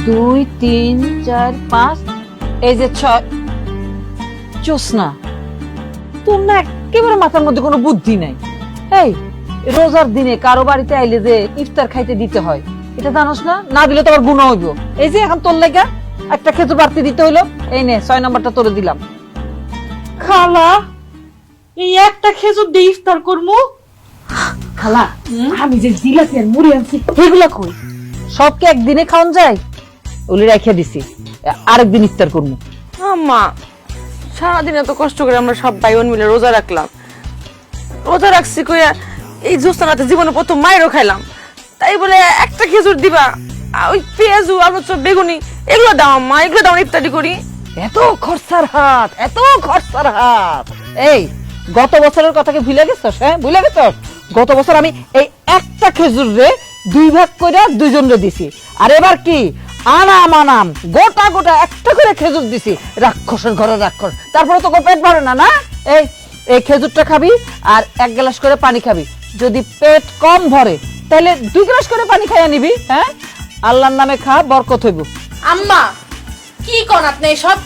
2 3 4 5 এই যে 6 জোসনা, তোর না একেবারে মাথার মধ্যে কোনো বুদ্ধি নাই। এই রোজার দিনে কারো বাড়িতে আইলে যে ইফতার খাইতে দিতে হয় এটা জানোস না? না দিলে তো আবার গুনাহ হইব। এই যে এখন তোর লাগা একটা খেজুর বাড়তি দিতে হইলো, এই নে 6 নাম্বারটা তোরে দিলাম। খালা এই একটা খেজুর দিয়ে ইফতার করবো? খালা আমি যে জিলাপি আর মুড়ি আনছি এগুলা কই? সবকে একদিনে খাওয়ান যায়? ওগুলি রেখে দিছি, আরেকদিন ইফতার করবো। আম্মা সারাদিন এত কষ্ট করে আমরা সব ভাই বোন মিলে রোজা রাখলাম, রোজা রাখছি কইয়া এই জোস্তানাতে জীবনে প্রথম মায়েরও খাইলাম, তাই বলে একটা খেজুর দিবা? ওই পেঁয়াজু আলু চপ বেগুনি এগুলো দাও আম্মা, এগুলো দাও ইফতারি করি। এত খরচার হাত, এত খরচার হাত। এই গত বছরের কথা কি ভুলে গেছস? হ্যাঁ ভুলে গেছস? গত বছর আমি এই একটা খেজুর রে 2 ভাগ করে 2 জনরে দিছি, আর এবার কি আনাম আনাম গোটা গোটা একটা করে খেজুর দিছি। রাক্ষসের ঘরে রাক্ষস, তারপরে তো পেট ভরে না। না এই এই খেজুরটা খাবি আর 1 গ্লাস করে পানি খাবি। যদি পেট কম ভরে তাহলে 2 গ্লাস করে পানি খাইয়া নিবি। হ্যাঁ আল্লাহর নামে খা, বরকত হইব। আম্মা কি কোন আপনি সব?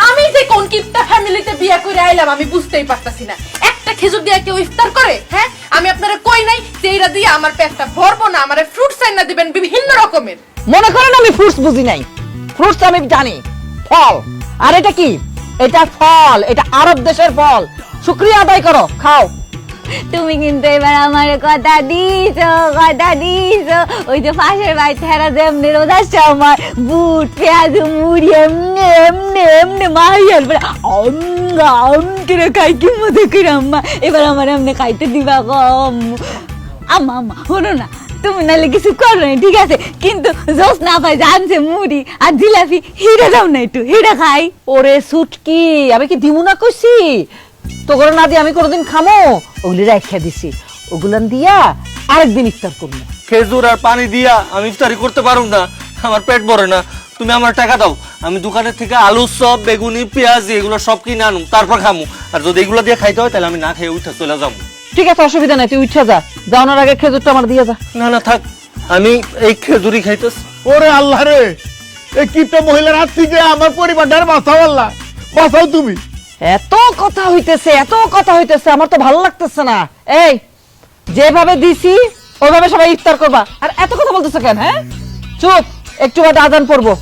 আমি যে কোন কিপটা ফ্যামিলিতে বিয়ে করে আইলাম আমি বুঝতেই পারতাছি না। একটা খেজুর দিয়ে কেউ ইফতার করে? হ্যাঁ আমি আপনারা কই নাই যে এইটা দিয়ে আমার পেটটা ভরবো না, আমারে ফ্রুট সাইনা দিবেন বিভিন্ন রকমের। মনে করেন আমি ফ্রুটস বুঝি নাই, ফ্রুটস আমি জানি ফল। আর এটা কি? এটা ফল, এটা আরব দেশের ফল। শুকরিয়া আদায় করো, খাও। তুমি কিন্তু এবার আমার কথা দিছো, কথা দিছো। ওই যে পাশের বাড়িতে হেরা যেমনি রোজার সময় বুট পেঁয়াজ মুড়ি এমনি এমনি এমনি মাইয়ার পরে করে খাই কি মজা করে আম্মা, এবার আমার এমনি খাইতে দিবা কম। আম্মা আম্মা শোনো না, তুমি নাহলে কিছু করো না ঠিক আছে, কিন্তু জোস না পাই জানছে মুড়ি আর জিলাপি হিরে দাও না, একটু হিরে খাই। ওরে সুটকি, আমি কি দিমু না কইছি? তো করে না দিয়ে আমি কোনোদিন খামো? ওগুলি রেখে দিছি, ওগুলান দিয়া আরেকদিন ইফতার করবো। খেজুর আর পানি দিয়া আমি ইফতারি করতে পারুম না, আমার পেট ভরে না। তুমি আমার টাকা দাও, আমি দোকানের থেকে আলু চপ বেগুনি পেঁয়াজ এগুলো সব কিনে আনুম, তারপর খামু। আর যদি এগুলো দিয়ে খাইতে হয় তাহলে আমি না খেয়ে উঠে চলে যাবো। ঠিক আছে, অসুবিধা নাই, তুই উঠে যা। যাওয়ানোর আগে খেজুরটা আমার দিয়ে যা। না না থাক, আমি এই খেজুরি খাইতেছি। ওরে আল্লাহ রে, এই কিপটা মহিলার হাত থেকে আমার পরিবারটার বাঁচাও আল্লাহ, বাঁচাও তুমি। এত কথা হইতেছে, এত কথা হইতেছে, আমার তো ভালো লাগতেছে না। এই যেভাবে দিছি ওইভাবে সবাই ইফতার করবা, আর এত কথা বলতেছে কেন? হ্যাঁ চুপ, একটু বাদে আজান পড়বো।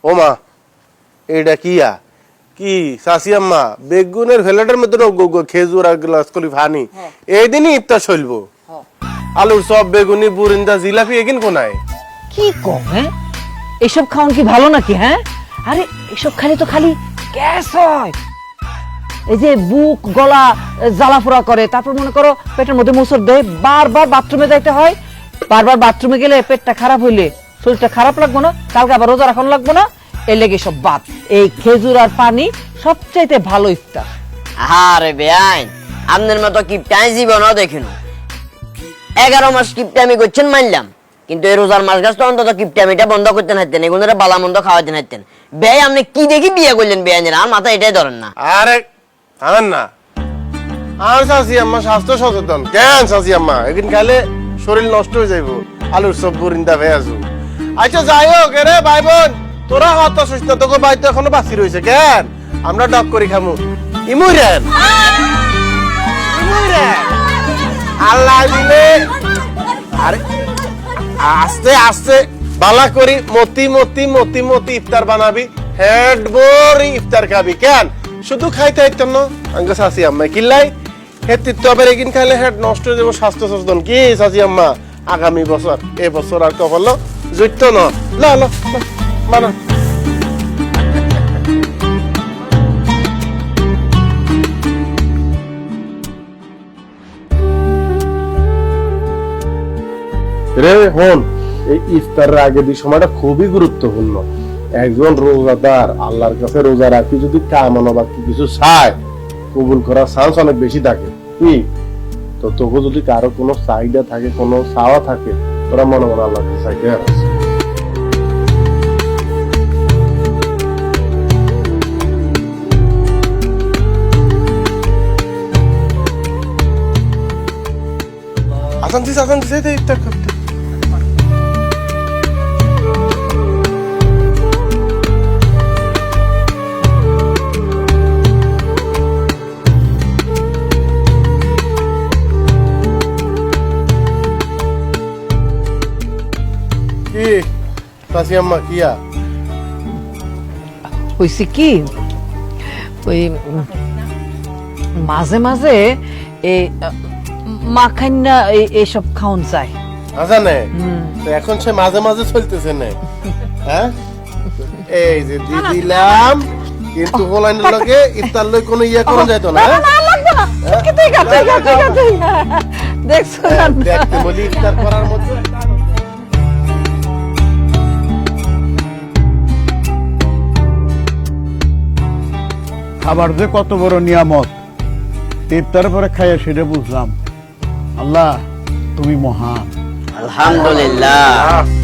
ওমা এটা কি চাচি আম্মা বেগুনের ভেলাটার মধ্যে খেজুর আর গ্লাস কলি ফানি এই দিনই ইফতার চলবো। আলুর চপ বেগুনি বুরিন্দা জিলাপি এগিন কোনায় কি কম? হ্যাঁ এসব খাওয়ান কি ভালো নাকি? হ্যাঁ আরে এসব খালি তো খালি গ্যাস হয়, এই যে বুক গলা জ্বালাফোড়া করে, তারপর মনে করো পেটের মধ্যে মুসর দেয়, বারবার বাথরুমে যাইতে হয়। বারবার বাথরুমে গেলে পেটটা খারাপ হইলে শরীরটা খারাপ লাগবো না? কালকে আবার রোজা রাখন লাগবো না? এর লেগে সব বাদ। এই খেজুর আর পানি সবচাইতে ভালো ইফতার। আরে বেআইন, আপনার মতো কিপটাই জীবনও দেখিন। 11 মাস কিপটা আমি করছেন মানলাম, কিন্তু এই রোজার মাস গাছ তো অন্তত কিপটা আমিটা বন্ধ করতে হাঁটতেন, এগুলো বালা মন্দ খাওয়াতে হাঁটতেন। বেআই আপনি কি দেখি বিয়ে করলেন বেআইনের? আর মাথা এটাই ধরেন না। আরে থামেন না, আর চাচি আম্মা স্বাস্থ্য সচেতন কেন? চাচি আম্মা এগিন খাইলে শরীর নষ্ট হয়ে যাইব। আলুর সব বুরিন্দা ভেয়াজু। আচ্ছা যাই হোক রে ভাই বোন, তোরা হত সুস্থ, তোকে বাইতে এখনো বাকি রয়েছে কেন? আমরা ডক করি খামু। ইমুরেন আল্লাহ দিলে। আরে আস্তে আস্তে বালা করি মতি মতি মতি মতি ইফতার বানাবি, হেড বড়ি ইফতার খাবি কেন? শুধু খাইতে আইতাম না আঙ্গ চাচি আম্মা কিল্লাই হেতি তো আবার এগিন খাইলে হেড নষ্ট হয়ে যাবো, স্বাস্থ্য সচেতন কি চাচি আম্মা? আগামী বছর এই বছর আর কখল জৈত্য ন মানা। রে হন, এই ইফতারের আগে যে সময়টা খুবই গুরুত্বপূর্ণ। একজন রোজাদার আল্লাহর কাছে রোজা রাখি যদি কামনা বা কিছু চায়, কবুল করার চান্স অনেক বেশি থাকে। কি তো তোকে যদি কারো কোনো চাহিদা থাকে, কোনো চাওয়া থাকে, তোরা মনে মনে আল্লাহর কাছে চাইতে আসে। আসান দিস ইফতার করতে। কি চাচি আম্মা কিয়া হয়েছে কি ওই মাঝে মাঝে এই মাখান্না এইসব খাওন চাই আজানে তো এখন সে মাঝে মাঝে চলতেছে না হ্যাঁ এই যে দি দিলাম কিন্তু হোলাইনের লগে ইফতার লই কোনো ইয়া করা যাইত না দেখছো দেখতে বলি ইফতার করার মধ্যে খাবার যে কত বড় নিয়ামত ইফতারের পরে খাইয়ে সেটা বুঝলাম। আল্লাহ তুমি মহান। আলহামদুলিল্লাহ।